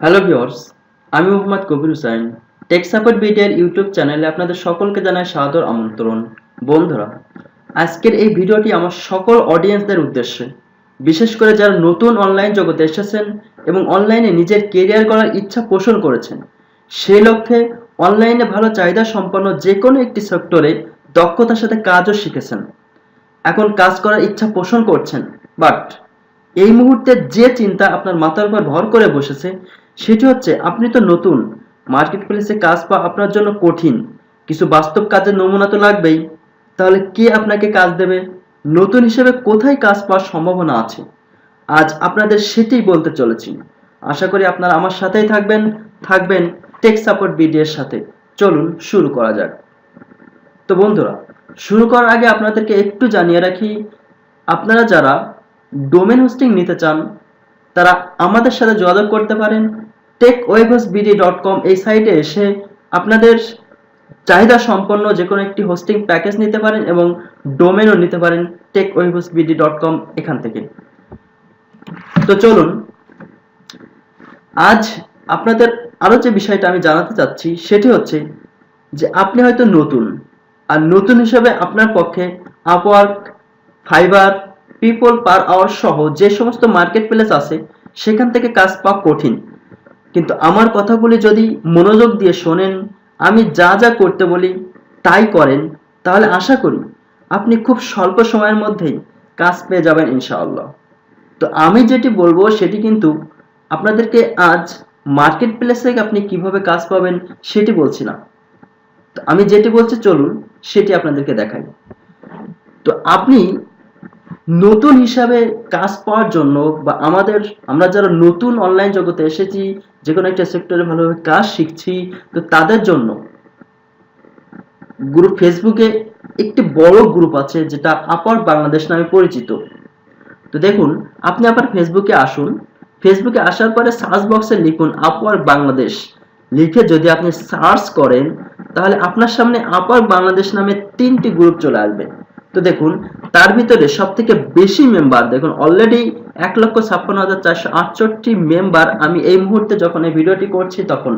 Hello viewers, আমি Mohammad Kabir Hussain. Tech support BDR YouTube চ্যানেলে আপনাদের সকলকে জানাই সাদর আমন্ত্রণ। বন্ধুরা, আজকের এই ভিডিওটি আমার সকল অডিয়েন্সদের উদ্দেশ্যে, বিশেষ করে যারা নতুন অনলাইন জগতে এসেছেন এবং অনলাইনে নিজের কেরিয়ার গড়ার ইচ্ছা পোষণ করেছেন, সেই লক্ষ্যে অনলাইনে ভালো চাহিদা সম্পন্ন যে কোনো একটি সেক্টরে দক্ষতার সাথে কাজও শিখেছেন, এখন কাজ করার ইচ্ছা পোষণ করছেন, বাট এই মুহূর্তে যে চিন্তা আপনার মাথার উপর ভর করে বসেছে সেটি হচ্ছে আপনি তো নতুন, মার্কেট প্লেসে কাজ পাওয়া আপনার জন্য কঠিন, কিছু বাস্তব কাজের নমুনা তো লাগবেই। তাহলে কে আপনাকে কাজ দেবে? নতুন হিসেবে কোথায় কাজ পাওয়ার সম্ভাবনা আছে? আজ আপনাদের সেটাই বলতে চলেছি। আশা করি আপনারা আমার সাথেই থাকবেন টেক সাপোর্ট বিডিএর সাথে। চলুন শুরু করা যাক। তো বন্ধুরা, শুরু করার আগে আপনাদেরকে একটু জানিয়ে রাখি, আপনারা যারা ডোমেন হোস্টিং নিতে চান তারা আমাদের সাথে যোগাযোগ করতে পারেন। techwebhostbd.com এই সাইটে এসে আপনাদের চাহিদা সম্পন্ন যে কোনো একটি হোস্টিং প্যাকেজ নিতে পারেন এবং ডোমেনও নিতে পারেন techwebhostbd.com এখান থেকে। তো চলুন, আজ আপনাদের আরো যে বিষয়টা আমি জানাতে চাচ্ছি সেটি হচ্ছে যে আপনি হয়তো নতুন, আর নতুন হিসেবে আপনার পক্ষে Upwork, Fiverr, People Per Hour সহ যে সমস্ত মার্কেট প্লেস আছে সেখান থেকে কাজ পাওয়া কঠিন। কিন্তু আমার কথাগুলি যদি মনোযোগ দিয়ে শোনেন, আমি যা যা করতে বলি তাই করেন, তাহলে আশা করি আপনি খুব স্বল্প সময়ের মধ্যেই কাজ পেয়ে যাবেন ইনশাআল্লাহ। তো আমি যেটি বলবো সেটি কিন্তু আপনাদেরকে আজ মার্কেট প্লেসে আপনি কিভাবে কাজ পাবেন সেটি বলছি না। তো আমি যেটি বলছি চলুন সেটি আপনাদেরকে দেখাই। তো আপনি নতুন হিসাবে কাজ পাওয়ার জন্য বা আমরা যারা নতুন অনলাইন জগতে এসেছি, যে কোনো একটা সেক্টরে ভালোভাবে কাজ শিখছি, তো তাদের জন্য ফেসবুকে একটি বড় গ্রুপ আছে যেটা আপওয়ার্ক বাংলাদেশ নামে পরিচিত। তো দেখুন, আপনি আবার ফেসবুকে আসুন। ফেসবুকে আসার পরে সার্চ বক্সে লিখুন আপওয়ার্ক বাংলাদেশ। লিখে যদি আপনি সার্চ করেন তাহলে আপনার সামনে আপওয়ার্ক বাংলাদেশ নামে 3টি গ্রুপ চলে আসবে। তো দেখুন, তার ভিতরে সব থেকে বেশি মেম্বার দেখুন অলরেডি 1,56,468 মেম্বার আমি এই মুহূর্তে যখন এই ভিডিওটি করছি তখন।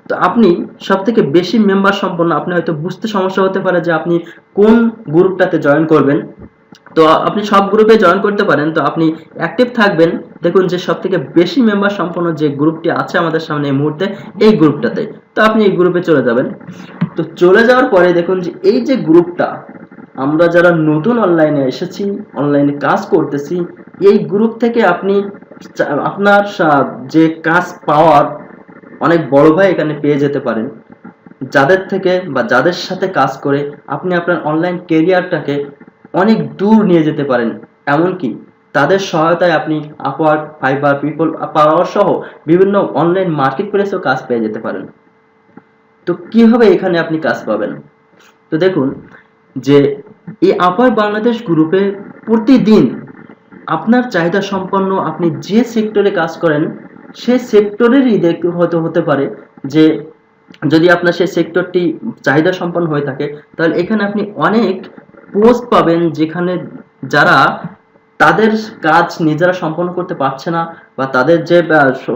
তো আপনি সব থেকে বেশি মেম্বার সম্পন্ন, আপনি হয়তো বুঝতে সমস্যা হতে পারে যে আপনি কোন গ্রুপটাতে জয়েন করবেন। তো আপনি সব গ্রুপে জয়েন করতে পারেন। তো আপনি অ্যাক্টিভ থাকবেন, দেখুন যে সব থেকে বেশি মেম্বার সম্পন্ন যে গ্রুপটি আছে আমাদের সামনে এই মুহূর্তে, এই গ্রুপটাতে। তো আপনি এই গ্রুপে চলে যাবেন। তো চলে যাওয়ার পরে দেখুন যে এই যে গ্রুপটা, আমরা যারা নতুন অনলাইনে এসেছি, অনলাইনে কাজ করতেছি, এই গ্রুপ থেকে আপনি আপনার যে কাজ পাওয়ার অনেক বড় ভাই এখানে পেয়ে যেতে পারেন, যাদের থেকে বা যাদের সাথে কাজ করে আপনি আপনার অনলাইন ক্যারিয়ারটাকে অনেক দূর নিয়ে যেতে পারেন। এমনকি তাদের সহায়তায় আপনি আপওয়ার্ক, ফাইবার, পিপল পাওয়ার সহ বিভিন্ন অনলাইন মার্কেট প্লেসেও কাজ পেয়ে যেতে পারেন। তো কিভাবে এখানে আপনি কাজ পাবেন? তো দেখুন যে এই আপওয়ার্ক বাংলাদেশ গ্রুপে প্রতিদিন আপনার চাহিদা সম্পন্ন, আপনি যে সেক্টরে কাজ করেন সেই সেক্টরেরই হয়তো হতে পারে যে যদি আপনার সেই সেক্টরটি চাহিদা সম্পন্ন হয়ে থাকে তাহলে এখানে আপনি অনেক পোস্ট পাবেন যেখানে যারা তাদের কাজ নিজেরা সম্পন্ন করতে পারছে না বা তাদের যে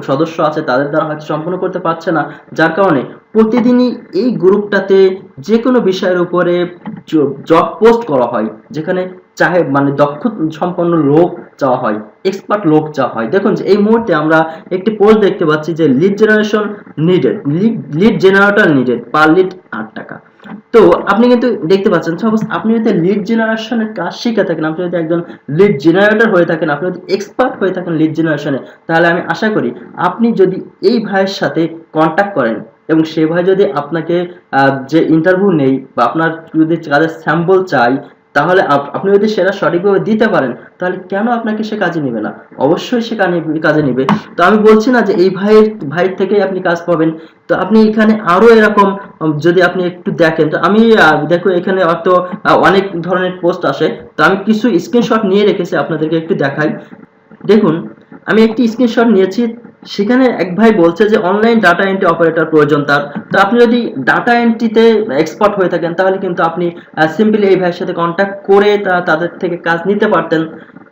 সদস্য আছে তাদের দ্বারা হয়তো সম্পন্ন করতে পারছে না, যার কারণে প্রতিদিনই এই গ্রুপটাতে যে কোনো বিষয়ের উপরে জব পোস্ট করা হয়, যেখানে মানে দক্ষ সম্পন্ন লোক চাওয়া হয়, এক্সপার্ট লোক চাওয়া হয়। দেখুন যে এই মুহূর্তে আমরা একটি পোস্ট দেখতে পাচ্ছি যে lead generation needed, lead generator needed, per lead 8 টাকা। তো আপনি কিন্তু দেখতে পাচ্ছেন, সাপোজ আপনি যদি লিড জেনারেশনের কাজ শিখে থাকেন, আপনি যদি একজন লিড জেনারেটর হয়ে থাকেন, আপনি যদি এক্সপার্ট হয়ে থাকেন লিড জেনারেশনে, তাহলে আমি আশা করি আপনি যদি এই ভাইয়ের সাথে কন্ট্যাক্ট করেন এবং সে ভাই যদি আপনাকে যে ইন্টারভিউ নেই বা আপনার যদি কাজের স্যাম্পল চাই, তাহলে আপনি যদি সেটা সঠিকভাবে দিতে পারেন তাহলে কেন আপনাকে সে কাজে নেবে না? অবশ্যই সে কাজে নেবে। তো আমি বলছি না যে এই ভাইয়ের থেকেই আপনি কাজ পাবেন। তো আপনি এখানে আরো এরকম যদি আপনি একটু দেখেন, তো আমি দেখো এখানে অনেক ধরনের পোস্ট আসে, তো আমি কিছু স্ক্রিনশট নিয়ে রেখেছি আপনাদেরকে একটু দেখাই। দেখুন, আমি একটি স্ক্রিনশট নিয়েছি সেখানে এক ভাই বলছে যে অনলাইন ডাটা এন্ট্রি অপারেটর প্রয়োজন তার। তো আপনি যদি ডাটা এন্ট্রিতে এক্সপার্ট হয়ে থাকেন তাহলে কিন্তু আপনি সিম্পলি এই ভাইয়ের সাথে কন্ট্যাক্ট করে তাদের থেকে কাজ নিতে পারতেন।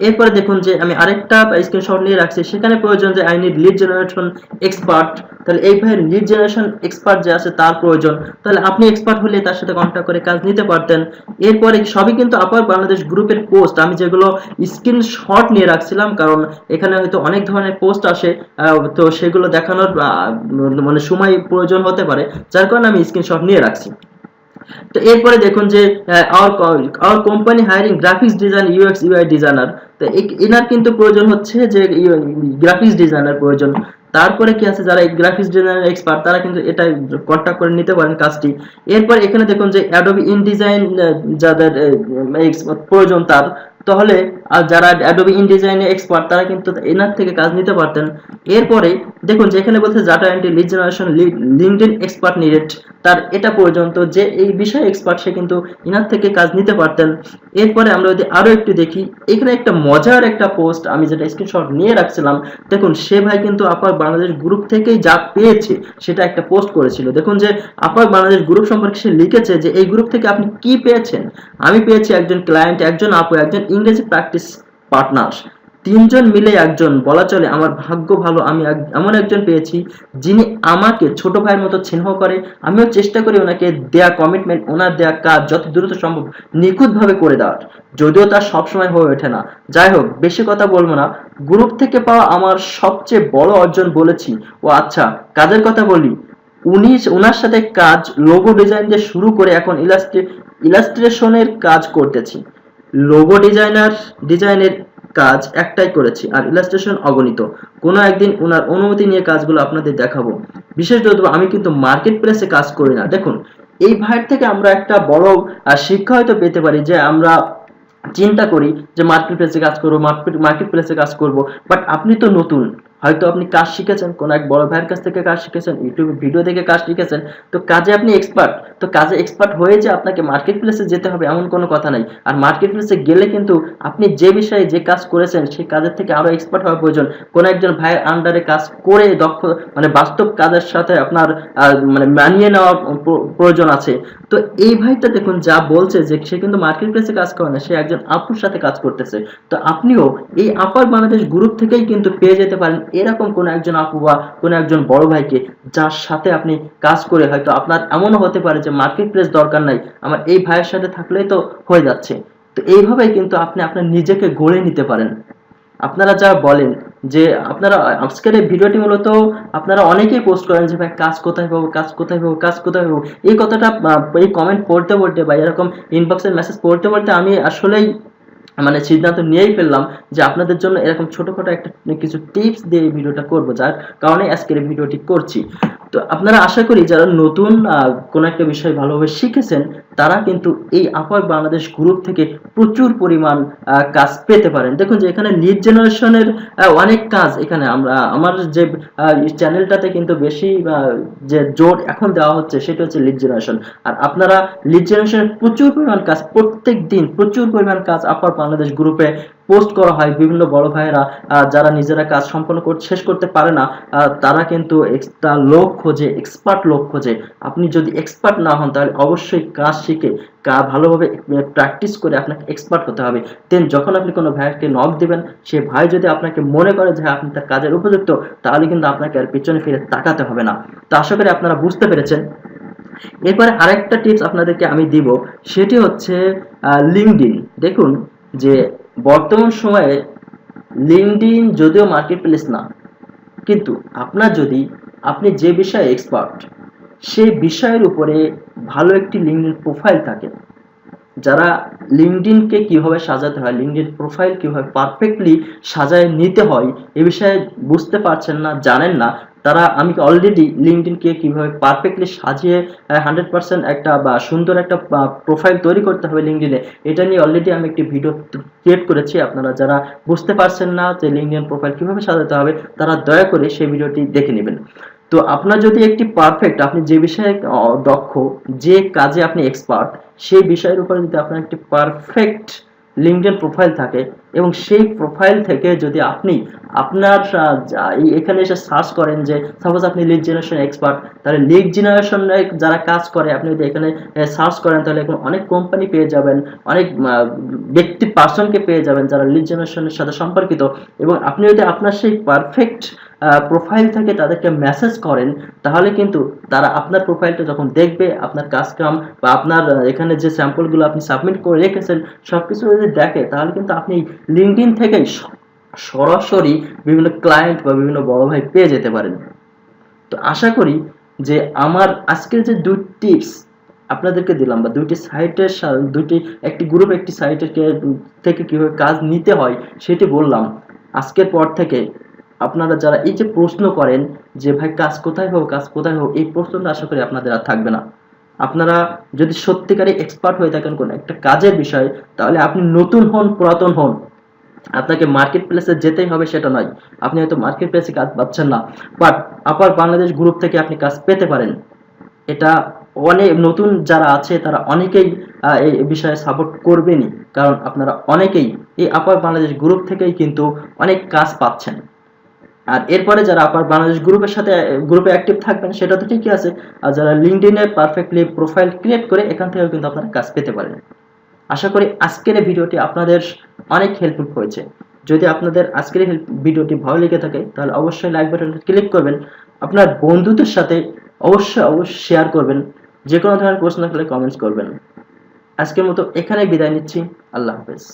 এরপরে দেখুন যে আমি আরেকটা স্ক্রিনশট নিয়ে রাখছি, সেখানে প্রয়োজন যে I need lead generation expert. তাহলে এই ভাইয়ের লিড জেনারেশন এক্সপার্ট যে আছে তার প্রয়োজন, তাহলে আপনি এক্সপার্ট হলে তার সাথে কন্ট্যাক্ট করে কাজ নিতে পারতেন। এরপরে সবই কিন্তু আপার বাংলাদেশ গ্রুপের পোস্ট, আমি যেগুলো স্ক্রিনশট নিয়ে রাখছিলাম কারণ এখানে হয়তো অনেক ধরনের পোস্ট আসে, তো সেগুলো দেখানোর মানে সময় প্রয়োজন হতে পারে, যার কারণে আমি স্ক্রিনশট নিয়ে রাখছি। তো এরপরে দেখুন যে our company hiring graphics design UX UI designer. তো এনার কিন্তু প্রয়োজন হচ্ছে যে গ্রাফিক্স ডিজাইনার প্রয়োজন। তারপরে কি আছে, যারা গ্রাফিক্স ডিজাইনার এক্সপার্ট তারা কিন্তু এটা কন্ট্যাক্ট করে নিতে পারেন কাজটি। এরপর এখানে দেখুন যে অ্যাডোবি ইনডিজাইন যাদের প্রয়োজন তার, তাহলে আর যারা অ্যাডোবি ইনডিজাইনে এক্সপার্ট তারা কিন্তু এনার থেকে কাজ নিতে পারতেন। এরপরে দেখুন যে এখানে বলছে data entry lead generation LinkedIn expert needed, তার এটা পর্যন্ত যে এই বিষয়ে এক্সপার্ট সে কিন্তু ইনার থেকে কাজ নিতে পারতেন। এরপরে আমরা যদি আরো একটু দেখি, এখানে একটা মজার একটা পোস্ট আমি যেটা স্ক্রিনশট নিয়ে রাখছিলাম, দেখুন সে ভাই কিন্তু আপার বাংলাদেশ গ্রুপ থেকেই যা পেয়েছে সেটা একটা পোস্ট করেছিল। দেখুন যে আপার বাংলাদেশ গ্রুপ সম্পর্কে সে লিখেছে যে এই গ্রুপ থেকে আপনি কি পেয়েছেন। আমি পেয়েছি একজন ক্লায়েন্ট, একজন আপু, একজন ইংরেজি প্র্যাকটিস পার্টনার, তিনজন মিলে একজন, বলা চলে আমার ভাগ্য ভালো আমি এমন একজন পেয়েছি যিনি আমাকে ছোট ভাইয়ের মতো স্নেহ করে। আমিও চেষ্টা করি ওনাকে দেয়া কমিটমেন্ট, ওনার দেয়া কাজ যত দ্রুত সম্ভব নিখুঁতভাবে করে দেওয়ার, যদিও তার সবসময় হয়ে ওঠে না। যাই হোক, বেশি কথা বলবো না, গ্রুপ থেকে পাওয়া আমার সবচেয়ে বড় অর্জন বলেছি। ও আচ্ছা, কাজের কথা বলি, ওনার সাথে কাজ লোগো ডিজাইন দিয়ে শুরু করে এখন ইলাস্ট্রেশনের কাজ করতেছি। লোগো ডিজাইনের কাজ একটাই করেছি আর ইলাস্ট্রেশন অগণিত। কোনো একদিন ওনার অনুমতি নিয়ে কাজগুলো আপনাদের দেখাবো। বিশেষত আমি কিন্তু মার্কেট প্লেসে কাজ করি না। দেখুন এই ভাইয়ের থেকে আমরা একটা বড় শিক্ষা হয়তো পেতে পারি যে আমরা চিন্তা করি যে মার্কেট প্লেসে কাজ করবো, মার্কেট প্লেসে কাজ করবো, বাট আপনি তো নতুন, হয়তো আপনি কাজ শিখেছেন কোন এক বড় ভাইয়ের কাছ থেকে, কাজ শিখেছেন ইউটিউবে ভিডিও দেখে কাজ শিখেছেন, তো কাজে আপনি এক্সপার্ট। তো কাজে এক্সপার্ট হয়ে যে আপনাকে মার্কেট প্লেসে যেতে হবে এমন কোনো কথা নাই। আর মার্কেট প্লেসে গেলে কিন্তু আপনি যে বিষয়ে যে কাজ করেছেন সেই কাজের থেকে আরো এক্সপার্ট হওয়া প্রয়োজন। কোন একজন ভাইয়ের আন্ডারে কাজ করে দক্ষ, মানে বাস্তব কাজের সাথে আপনার মানে মানিয়ে নেওয়া প্রয়োজন আছে। তো এই ভাইটা দেখুন যা বলছে যে সে কিন্তু মার্কেট প্লেসে কাজ করে না, সে একজন আপুর সাথে কাজ করতেছে। তো আপনিও এই আপার বাংলাদেশ গ্রুপ থেকেই কিন্তু পেয়ে যেতে পারেন এরকম কোন একজন আপু বা কোন একজন বড় ভাইকে, যার সাথে আপনি কাজ করে হয়তো আপনার এমনও হতে পারে যে মার্কেট প্লেস দরকার নাই, আমার এই ভাইয়ের সাথে থাকলেই তো হয়ে যাচ্ছে। তো এইভাবেই কিন্তু আপনি আপনার নিজেকে গড়ে নিতে পারেন। আপনারা যা বলেন যে আপনারা আজকের এই ভিডিওটি মূলত আপনারা অনেকেই পোস্ট করেন যে ভাই কাজ কোথায় পাবো, কাজ কোথায় পাবো, কাজ কোথায় পাবো, এই কথাটা এই কমেন্ট পড়তে পড়তে বা এরকম ইনবক্সের মেসেজ পড়তে পড়তে আমি আসলেই মানে সিদ্ধান্ত নিয়েই ফেললাম যে আপনাদের জন্য এরকম ছোটখাটো একটা কিছু টিপস দিয়ে এই ভিডিওটা করব, যার কারণে আজকের এই ভিডিওটি করছি। তো আপনারা আশা করি যারা নতুন কোন একটা বিষয় ভালোভাবে শিখেছেন তারা কিন্তু এই আপার বাংলাদেশ গ্রুপ থেকে প্রচুর পরিমাণ কাজ পেতে পারেন। দেখুন যে এখানে লিড জেনারেশনের অনেক কাজ, এখানে আমার যে চ্যানেলটাতে কিন্তু বেশি যে জোর এখন দেওয়া হচ্ছে সেটা হচ্ছে লিড জেনারেশন। আর আপনারা লিড জেনারেশনের প্রচুর পরিমাণ কাজ, প্রত্যেক দিন প্রচুর পরিমাণ কাজ আপার বাংলাদেশ গ্রুপে পোস্ট করা হয়। বিভিন্ন বড় ভাইয়েরা যারা নিজেরা কাজ সম্পন্ন শেষ করতে পারে না, তারা কিন্তু এক্সট্রা লোক খোঁজে, এক্সপার্ট লোক খোঁজে। আপনি যদি এক্সপার্ট না হন তাহলে অবশ্যই কাজ শিখে ভালোভাবে প্র্যাকটিস করে আপনাকে এক্সপার্ট হতে হবে। দেন যখন আপনি কোনো ভাইকে নক দিবেন, সে ভাই যদি আপনাকে মনে করে যে আপনি তার কাজের উপযুক্ত, তাহলে কিন্তু আপনাকে আর পিছনে ফিরে তাকাতে হবে না। তো আশা করি আপনারা বুঝতে পেরেছেন। এরপরে আরেকটা টিপস আপনাদেরকে আমি দিব, সেটি হচ্ছে লিঙ্কডইন। দেখুন যে বর্তমান সময়ে লিঙ্কডইন যদিও মার্কেট প্লেস না, কিন্তু আপনি যে বিষয়ে এক্সপার্ট সেই বিষয়ের উপরে ভালো একটি লিঙ্কডইন প্রোফাইল থাকে, যারা লিঙ্কডইনকে কিভাবে সাজাতে হয়, লিঙ্কডইন প্রোফাইল কিভাবে পারফেক্টলি সাজায় নিতে হয় এ বিষয়ে বুঝতে পারছেন না, জানেন না, তারা আমি অলরেডি লিঙ্কডইনকে কিভাবে পারফেক্টলি সাজিয়ে 100% একটা বা সুন্দর একটা প্রোফাইল তৈরি করতে হবে লিঙ্কডইনে, এটা নিয়ে অলরেডি আমি একটি ভিডিও ক্রিয়েট করেছি। আপনারা যারা বুঝতে পারছেন না যে লিঙ্কডইন প্রোফাইল কিভাবে সাজাতে হবে তারা দয়া করে সেই ভিডিওটি দেখে নেবেন। তো আপনার যদি একটি পারফেক্ট, আপনি যে বিষয়ে দক্ষ, যে কাজে আপনি এক্সপার্ট, সেই বিষয়ের উপরে যদি আপনার একটি পারফেক্ট লিঙ্কডইন প্রোফাইল থাকে এবং সেই প্রোফাইল থেকে যদি আপনি আপনার এখানে এসে সার্চ করেন যে সাপোজ আপনি লিড জেনারেশন এক্সপার্ট, তাহলে লিড জেনারেশনে যারা কাজ করে আপনি যদি এখানে সার্চ করেন তাহলে এখন অনেক কোম্পানি পেয়ে যাবেন, অনেক ব্যক্তি পার্সনকে পেয়ে যাবেন যারা লিড জেনারেশনের সাথে সম্পর্কিত। এবং আপনি যদি আপনার সেই পারফেক্ট প্রোফাইল থেকে তাদেরকে মেসেজ করেন, তাহলে কিন্তু তারা আপনার প্রোফাইলটা যখন দেখবে, আপনার কাজকাম বা আপনার এখানে যে স্যাম্পলগুলো আপনি সাবমিট করে রেখেছেন সবকিছু যদি দেখে, তাহলে কিন্তু আপনি লিঙ্কডইন থেকেই সরাসরি বিভিন্ন ক্লায়েন্ট বা বিভিন্ন বড় ভাই পেয়ে যেতে পারেন। তো আশা করি যে আমার আজকের যে দুই টিপস আপনাদেরকে দিলাম, বা দুইটি সাইটের একটি গ্রুপ একটি সাইটের থেকে কিভাবে কাজ নিতে হয় সেটি বললাম, আজকের পর থেকে আপনারা যারা এই যে প্রশ্ন করেন যে ভাই কাজ কোথায় হোক, কাজ কোথায় হোক, এই প্রশ্নটা আশা করি আপনাদের আর থাকবে না। আপনারা যদি সত্যিকারে এক্সপার্ট হয়ে থাকেন কোন একটা কাজের বিষয়ে, তাহলে আপনি নতুন হন পুরাতন হন, আপনাকে মার্কেট প্লেসে যেতেই হবে সেটা নয়। আপনি হয়তো মার্কেট প্লেসে কাজ পাচ্ছেন না, বাট আপার বাংলাদেশ গ্রুপ থেকে আপনি কাজ পেতে পারেন। এটা অনেক নতুন যারা আছে তারা অনেকেই এই বিষয়ে সাপোর্ট করবেনই, কারণ আপনারা অনেকেই এই আপার বাংলাদেশ গ্রুপ থেকেই কিন্তু অনেক কাজ পাচ্ছেন। আর এরপরে যারা আপার বাংলাদেশ গ্রুপের সাথে গ্রুপে অ্যাক্টিভ থাকবেন সেটা তো ঠিকই আছে, আর যারা লিঙ্কডইনে পারফেক্টলি প্রোফাইল ক্রিয়েট করে এখান থেকেও কিন্তু আপনারা কাজ পেতে পারেন। আশা করি আজকের এই ভিডিওটি আপনাদের অনেক হেল্পফুল হয়েছে। যদি আপনাদের আজকের এই ভিডিওটি ভালো লেগে থাকে তাহলে অবশ্যই লাইক বাটনটা ক্লিক করবেন, আপনার বন্ধুদের সাথে অবশ্যই শেয়ার করবেন, যে কোনো ধরনের প্রশ্ন থাকলে কমেন্টস করবেন। আজকের মতো এখানেই বিদায় নিচ্ছি। আল্লাহ হাফেজ।